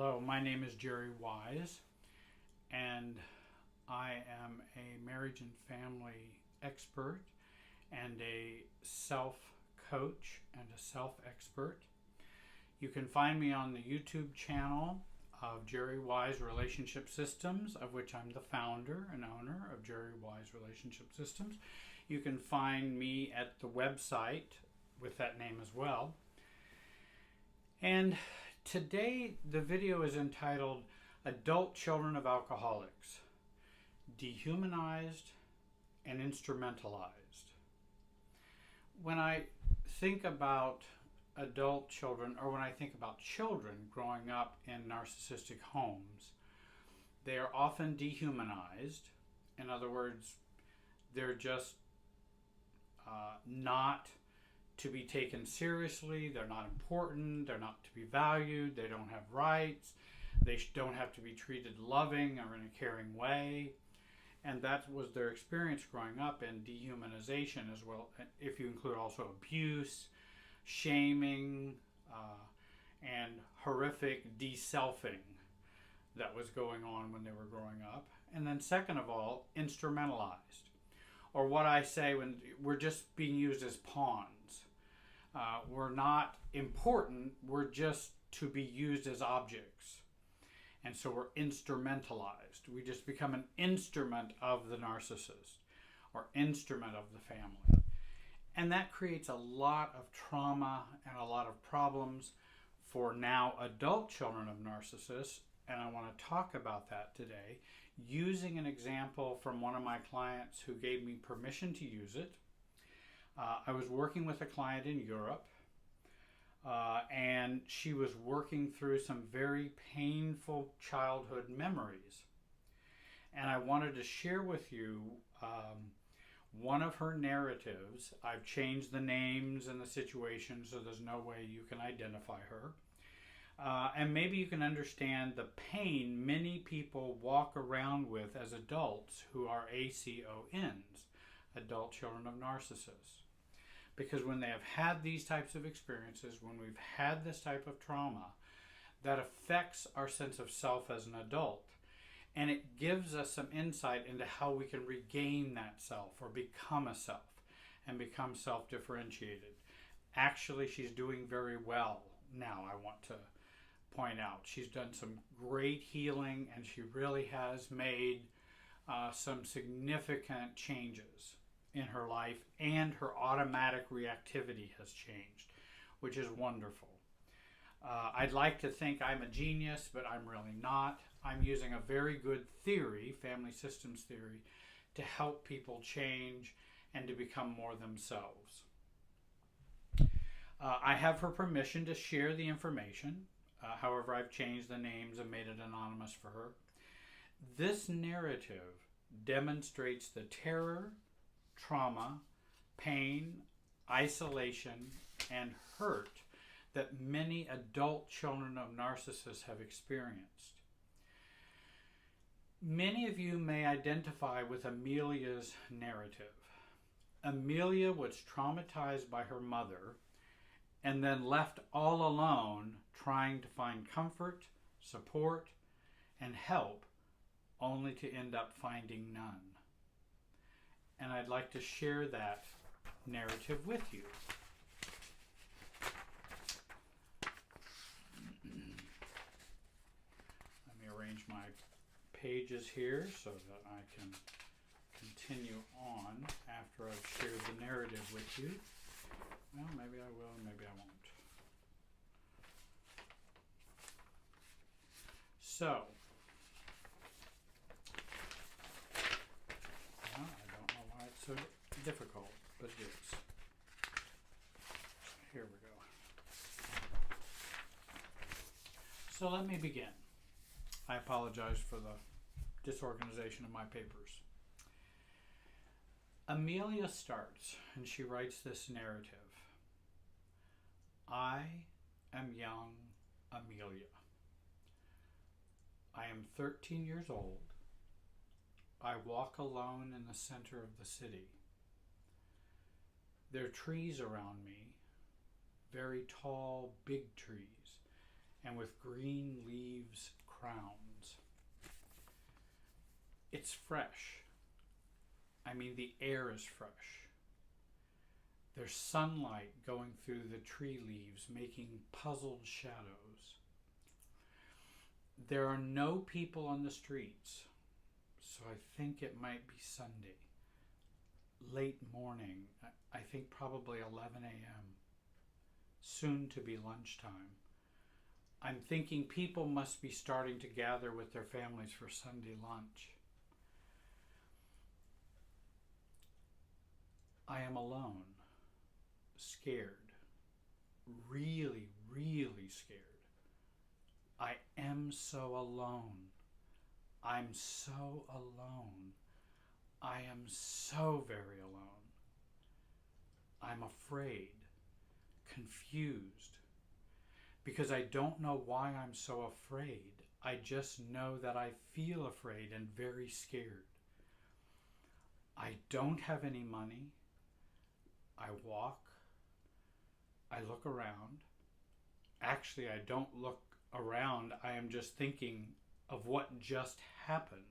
Hello, my name is Jerry Wise, and I am a marriage and family expert and a self-coach and a self-expert. You can find me on the YouTube channel of Jerry Wise Relationship Systems, of which I'm the founder and owner of Jerry Wise Relationship Systems. You can find me at the website with that name as well. And today the video is entitled Adult Children of Alcoholics, Dehumanized and Instrumentalized. When I think about adult children, or when I think about children growing up in narcissistic homes, they are often dehumanized. In other words, they're just not to be taken seriously, they're not important, they're not to be valued, they don't have rights, they don't have to be treated loving or in a caring way. And that was their experience growing up in dehumanization, as well, if you include also abuse, shaming, and horrific de-selfing that was going on when they were growing up. And then second of all, instrumentalized, or what I say when we're just being used as pawns. We're not important, we're just to be used as objects. And so we're instrumentalized. We just become an instrument of the narcissist or instrument of the family. And that creates a lot of trauma and a lot of problems for now adult children of narcissists. And I want to talk about that today using an example from one of my clients who gave me permission to use it. I was working with a client in Europe, and she was working through some very painful childhood memories. And I wanted to share with you one of her narratives. I've changed the names and the situations so there's no way you can identify her. And maybe you can understand the pain many people walk around with as adults who are ACONs, adult children of narcissists. Because when they have had these types of experiences, when we've had this type of trauma, that affects our sense of self as an adult. And it gives us some insight into how we can regain that self or become a self and become self-differentiated. Actually, she's doing very well now, I want to point out. She's done some great healing, and she really has made some significant changes in her life, and her automatic reactivity has changed, which is wonderful. I'd like to think I'm a genius, but I'm really not. I'm using a very good theory, family systems theory, to help people change and to become more themselves. I have her permission to share the information. However, I've changed the names and made it anonymous for her. This narrative demonstrates the terror, trauma, pain, isolation, and hurt that many adult children of narcissists have experienced. Many of you may identify with Amelia's narrative. Amelia was traumatized by her mother and then left all alone trying to find comfort, support, and help, only to end up finding none. And I'd like to share that narrative with you. Let me arrange my pages here so that I can continue on after I've shared the narrative with you. Well, maybe I will, maybe I won't. So, so difficult, but it is. Here we go. So let me begin. I apologize for the disorganization of my papers. Amelia starts, and she writes this narrative. I am young Amelia. I am 13 years old. I walk alone in the center of the city. There are trees around me, very tall, big trees, and with green leaves crowns. It's fresh. I mean, the air is fresh. There's sunlight going through the tree leaves, making puzzled shadows. There are no people on the streets, so I think it might be Sunday. Late morning, I think probably 11 a.m. Soon to be lunchtime. I'm thinking people must be starting to gather with their families for Sunday lunch. I am alone, scared, really, really scared. I am so alone. I'm so alone. I am so very alone. I'm afraid, confused, because I don't know why I'm so afraid. I just know that I feel afraid and very scared. I don't have any money. I walk. I look around. Actually, I don't look around. I am just thinking of what just happened.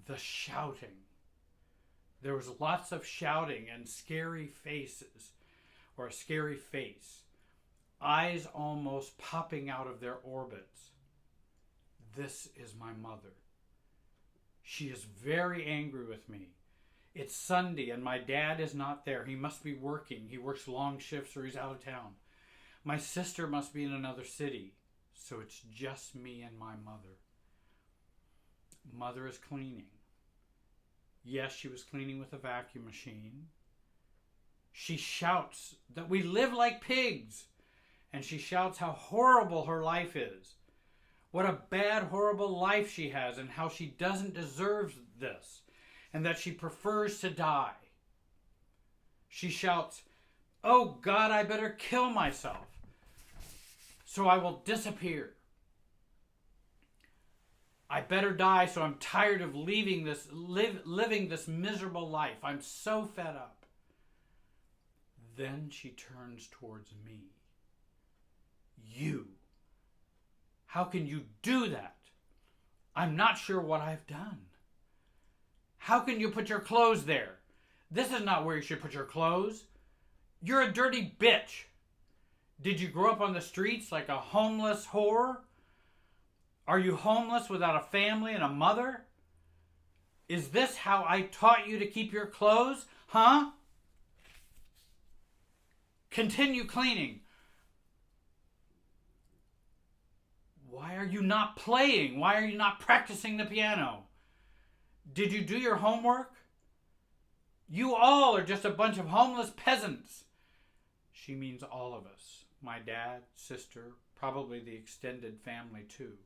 The shouting. There was lots of shouting and scary faces, or a scary face. Eyes almost popping out of their orbits. This is my mother. She is very angry with me. It's Sunday and my dad is not there. He must be working. He works long shifts or he's out of town. My sister must be in another city. So it's just me and my mother. Mother is cleaning. Yes, she was cleaning with a vacuum machine. She shouts that we live like pigs. And she shouts how horrible her life is. What a bad, horrible life she has and how she doesn't deserve this. And that she prefers to die. She shouts, "Oh God, I better kill myself, so I will disappear. I better die, so I'm tired of living this miserable life. I'm so fed up." Then she turns towards me. "You, how can you do that? I'm not sure what I've done. How can you put your clothes there? This is not where you should put your clothes. You're a dirty bitch. Did you grow up on the streets like a homeless whore? Are you homeless without a family and a mother? Is this how I taught you to keep your clothes? Huh? Continue cleaning. Why are you not playing? Why are you not practicing the piano? Did you do your homework? You all are just a bunch of homeless peasants." She means all of us. My dad, sister, probably the extended family too.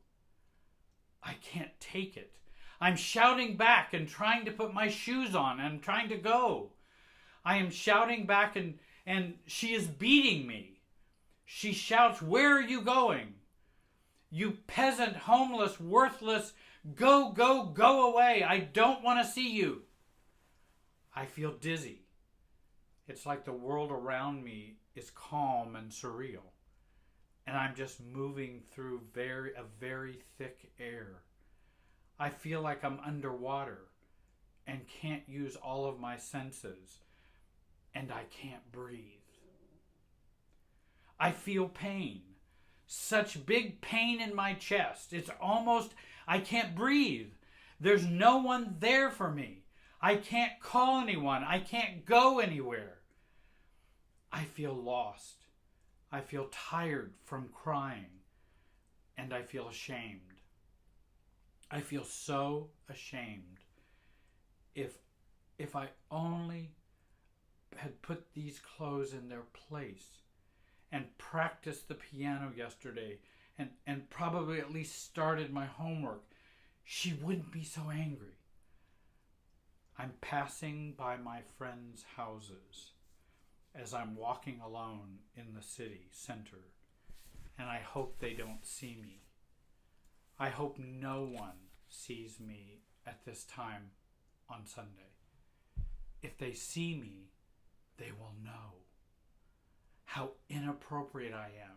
I can't take it. I'm shouting back and trying to put my shoes on and trying to go. I am shouting back and she is beating me. She shouts, "Where are you going? You peasant, homeless, worthless, go, go, go away. I don't want to see you." I feel dizzy. It's like the world around me is calm and surreal. And I'm just moving through a very thick air. I feel like I'm underwater and can't use all of my senses. And I can't breathe. I feel pain. Such big pain in my chest. It's almost, I can't breathe. There's no one there for me. I can't call anyone. I can't go anywhere. I feel lost. I feel tired from crying. And I feel ashamed. I feel so ashamed. If I only had put these clothes in their place and practiced the piano yesterday and probably at least started my homework, she wouldn't be so angry. I'm passing by my friends' houses as I'm walking alone in the city center, and I hope they don't see me. I hope no one sees me at this time on Sunday. If they see me, they will know how inappropriate I am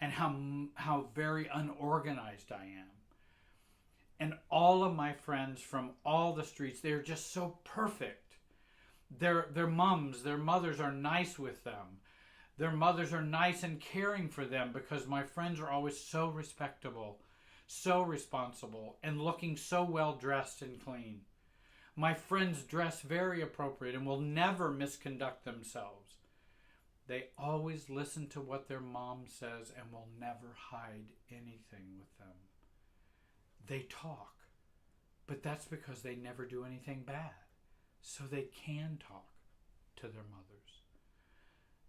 and how very unorganized I am. And all of my friends from all the streets, they're just so perfect. Their moms, their mothers are nice with them. Their mothers are nice and caring for them because my friends are always so respectable, so responsible, and looking so well dressed and clean. My friends dress very appropriate and will never misconduct themselves. They always listen to what their mom says and will never hide anything with them. They talk, but that's because they never do anything bad, so they can talk to their mothers.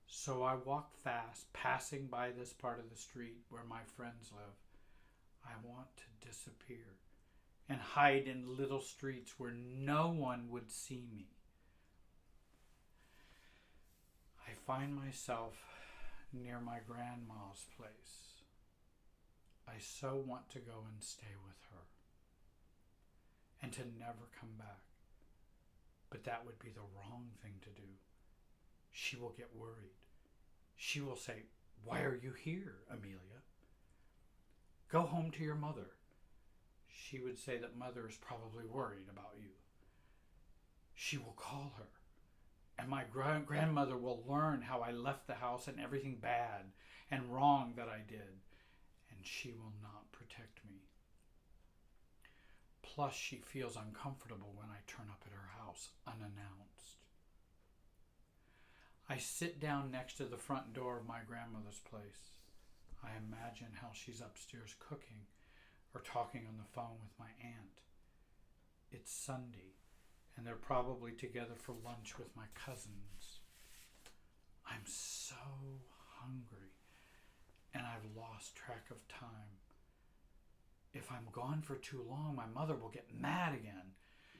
So I walk fast, passing by this part of the street where my friends live. I want to disappear and hide in little streets where no one would see me. I find myself near my grandma's place. I so want to go and stay with her and to never come back. But that would be the wrong thing to do. She will get worried. She will say, "Why are you here, Amelia? Go home to your mother." She would say that mother is probably worried about you. She will call her. And my grandmother will learn how I left the house and everything bad and wrong that I did. And she will not protect me. Plus, she feels uncomfortable when I turn up at her house unannounced. I sit down next to the front door of my grandmother's place. I imagine how she's upstairs cooking or talking on the phone with my aunt. It's Sunday, and they're probably together for lunch with my cousins. I'm so hungry, and I've lost track of time. If I'm gone for too long, my mother will get mad again.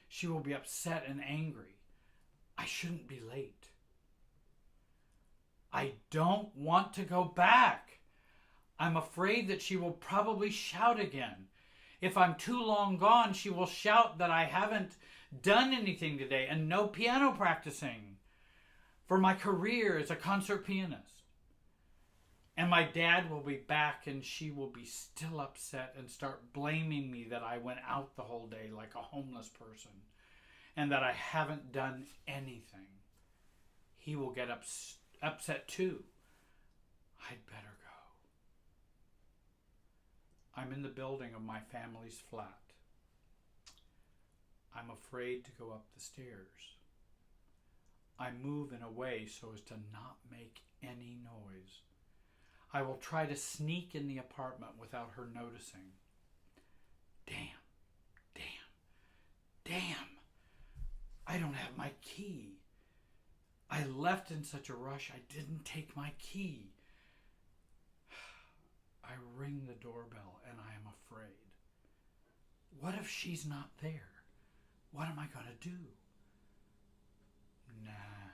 She will be upset and angry. I shouldn't be late. I don't want to go back. I'm afraid that she will probably shout again. If I'm too long gone, she will shout that I haven't done anything today and no piano practicing for my career as a concert pianist. And my dad will be back and she will be still upset and start blaming me that I went out the whole day like a homeless person and that I haven't done anything. He will get upset too. I'd better go. I'm in the building of my family's flat. I'm afraid to go up the stairs. I move in a way so as to not make any noise. I will try to sneak in the apartment without her noticing. Damn. I don't have my key. I left in such a rush I didn't take my key. I ring the doorbell and I am afraid. What if she's not there? What am I going to do? Nah,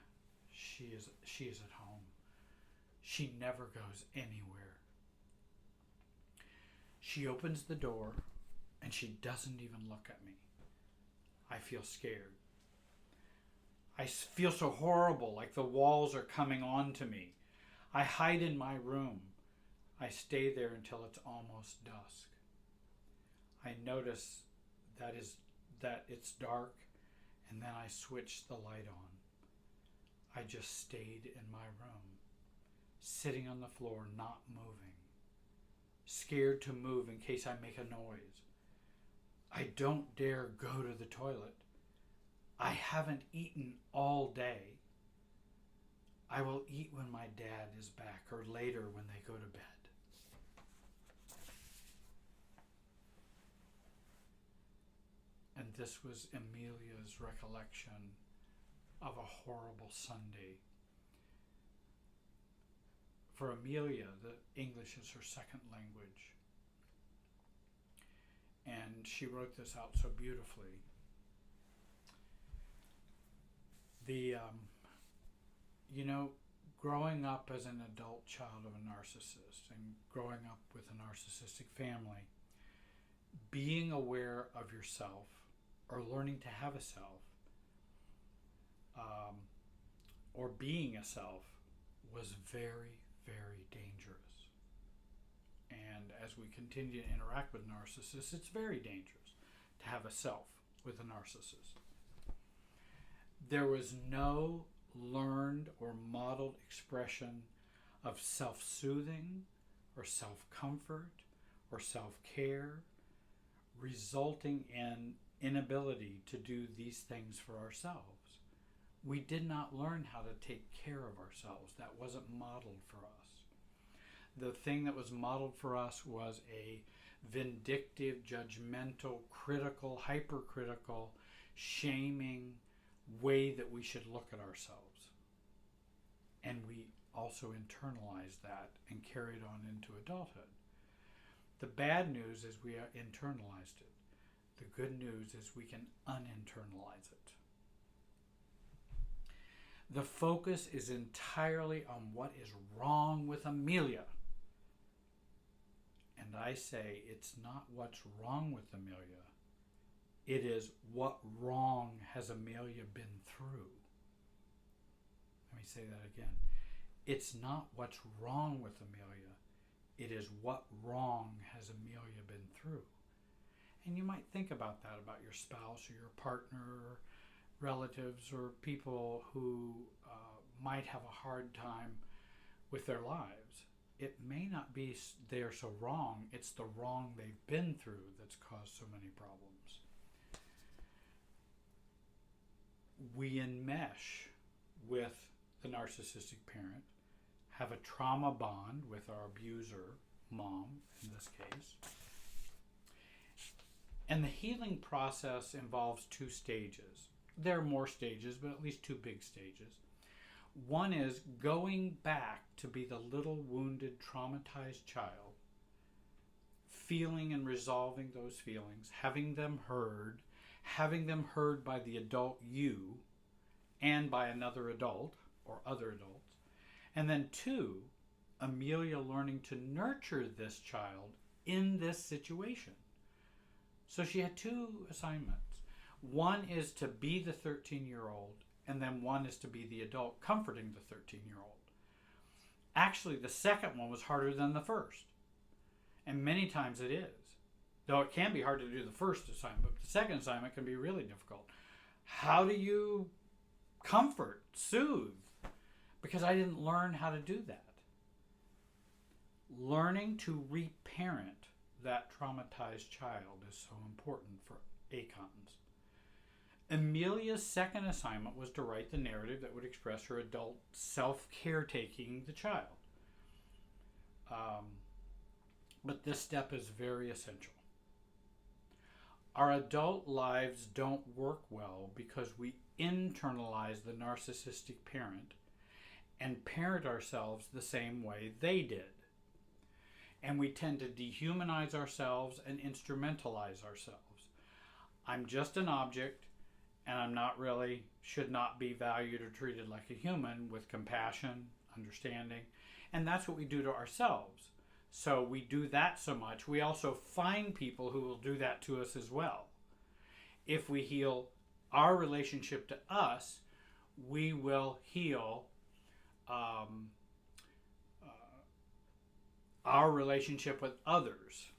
she is at home. She never goes anywhere. She opens the door and she doesn't even look at me. I feel scared. I feel so horrible, like the walls are coming on to me. I hide in my room. I stay there until it's almost dusk. I notice that it's dark, and then I switch the light on. I just stayed in my room, sitting on the floor, not moving, scared to move in case I make a noise. I don't dare go to the toilet. I haven't eaten all day. I will eat when my dad is back or later when they go to bed. And this was Amelia's recollection of a horrible Sunday. For Amelia, the English is her second language. And she wrote this out so beautifully. Growing up as an adult child of a narcissist and growing up with a narcissistic family, being aware of yourself or learning to have a self or being a self was very, very dangerous. And as we continue to interact with narcissists, it's very dangerous to have a self with a narcissist. There was no learned or modeled expression of self-soothing or self-comfort or self-care, resulting in inability to do these things for ourselves. We did not learn how to take care of ourselves. That wasn't modeled for us. The thing that was modeled for us was a vindictive, judgmental, critical, hypercritical, shaming way that we should look at ourselves. And we also internalized that and carried on into adulthood. The bad news is we internalized it. The good news is we can uninternalize it. The focus is entirely on what is wrong with Amelia. And I say it's not what's wrong with Amelia. It is what wrong has Amelia been through. Let me say that again. It's not what's wrong with Amelia. It is what wrong has Amelia been through. And you might think about that about your spouse or your partner, or relatives, or people who might have a hard time with their lives. It may not be they're so wrong, it's the wrong they've been through that's caused so many problems. We enmesh with the narcissistic parent, have a trauma bond with our abuser, mom in this case. And the healing process involves 2 stages. There are more stages, but at least 2 big stages. One is going back to be the little wounded, traumatized child, feeling and resolving those feelings, having them heard by the adult you and by another adult or other adults. And then 2, Amelia learning to nurture this child in this situation. So she had 2 assignments. One is to be the 13-year-old, and then one is to be the adult comforting the 13-year-old. Actually, the second one was harder than the first. And many times it is. Though it can be hard to do the first assignment, but the second assignment can be really difficult. How do you comfort, soothe? Because I didn't learn how to do that. Learning to reparent that traumatized child is so important for ACONs. Amelia's second assignment was to write the narrative that would express her adult self-caretaking the child. But this step is very essential. Our adult lives don't work well because we internalize the narcissistic parent and parent ourselves the same way they did. And we tend to dehumanize ourselves and instrumentalize ourselves. I'm just an object, and I'm not really, should not be valued or treated like a human with compassion, understanding. And that's what we do to ourselves. So we do that so much. We also find people who will do that to us as well. If we heal our relationship to us, we will heal our relationship with others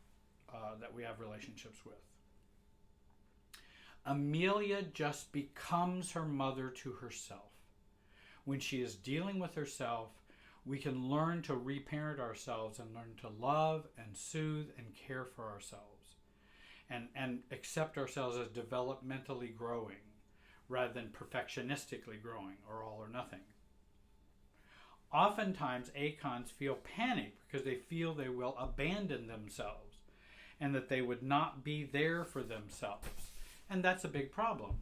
that we have relationships with. Amelia just becomes her mother to herself. When she is dealing with herself, we can learn to reparent ourselves and learn to love and soothe and care for ourselves and accept ourselves as developmentally growing rather than perfectionistically growing or all or nothing. Oftentimes, ACONs feel panic because they feel they will abandon themselves and that they would not be there for themselves. And that's a big problem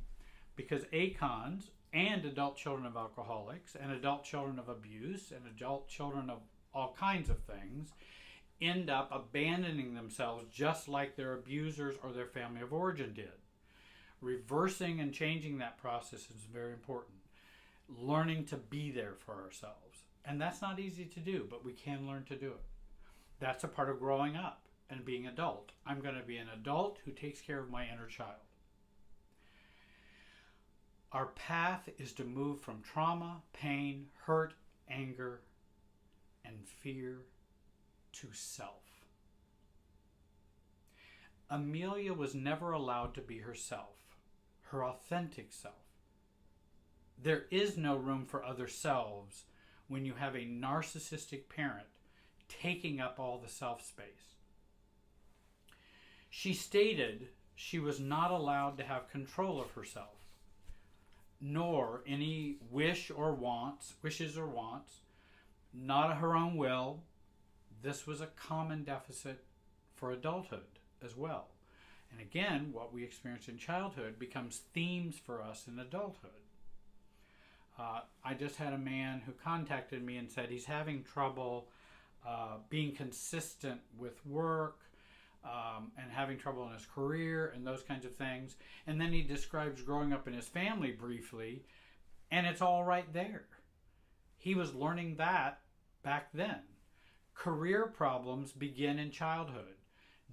because ACONs and adult children of alcoholics and adult children of abuse and adult children of all kinds of things end up abandoning themselves just like their abusers or their family of origin did. Reversing and changing that process is very important. Learning to be there for ourselves. And that's not easy to do, but we can learn to do it. That's a part of growing up and being adult. I'm going to be an adult who takes care of my inner child. Our path is to move from trauma, pain, hurt, anger, and fear to self. Amelia was never allowed to be herself, her authentic self. There is no room for other selves when you have a narcissistic parent taking up all the self space. She stated she was not allowed to have control of herself, nor any wishes or wants, not her own will. This was a common deficit for adulthood as well. And again, what we experience in childhood becomes themes for us in adulthood. I just had a man who contacted me and said he's having trouble being consistent with work and having trouble in his career and those kinds of things. And then he describes growing up in his family briefly, and it's all right there. He was learning that back then. Career problems begin in childhood.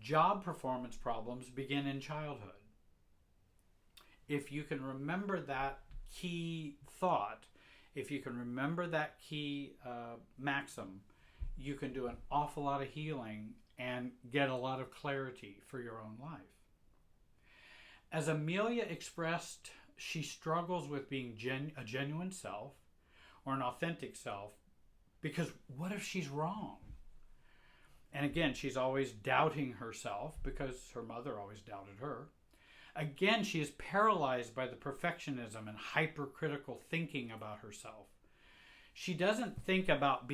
Job performance problems begin in childhood. If you can remember that key thought, if you can remember that key maxim, you can do an awful lot of healing and get a lot of clarity for your own life. As Amelia expressed, she struggles with being a genuine self or an authentic self, because what if she's wrong? And again, she's always doubting herself because her mother always doubted her. Again, she is paralyzed by the perfectionism and hypercritical thinking about herself. She doesn't think about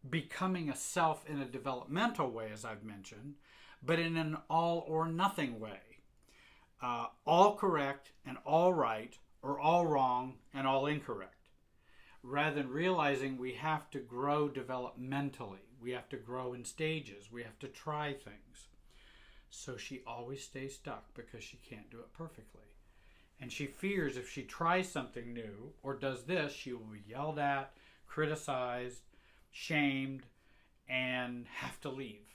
becoming a self in a developmental way, as I've mentioned, but in an all or nothing way. All correct and all right, or all wrong and all incorrect. Rather than realizing we have to grow developmentally. We have to grow in stages. We have to try things. So she always stays stuck because she can't do it perfectly. And she fears if she tries something new or does this, she will be yelled at, criticized, shamed, and have to leave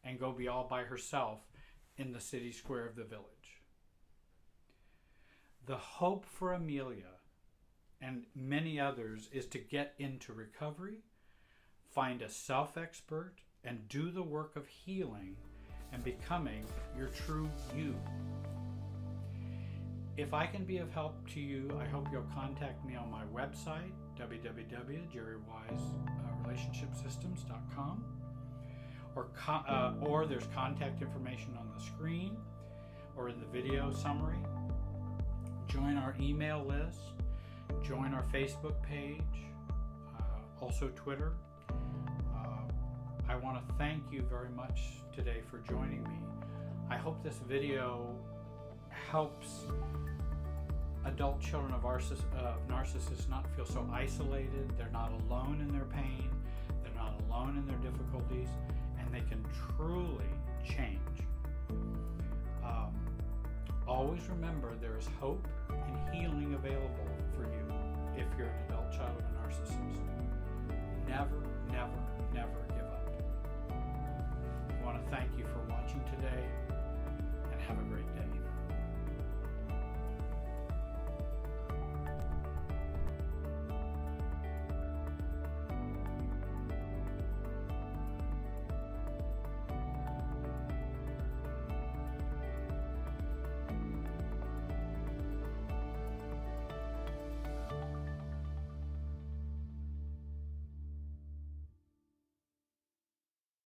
and go be all by herself in the city square of the village. The hope for Amelia and many others is to get into recovery, find a self-expert, and do the work of healing and becoming your true you. If I can be of help to you, I hope you'll contact me on my website, www.jerrywiserelationshipsystems.com, or there's contact information on the screen or in the video summary. Join our email list. Join our Facebook page, also Twitter. I want to thank you very much today for joining me. I hope this video helps adult children of narcissists not feel so isolated. They're not alone in their pain. They're not alone in their difficulties, and they can truly change. Always remember there is hope and healing available for you if you're an adult child of a narcissist. Never, never, never give up. I want to thank you for watching today, and have a great day.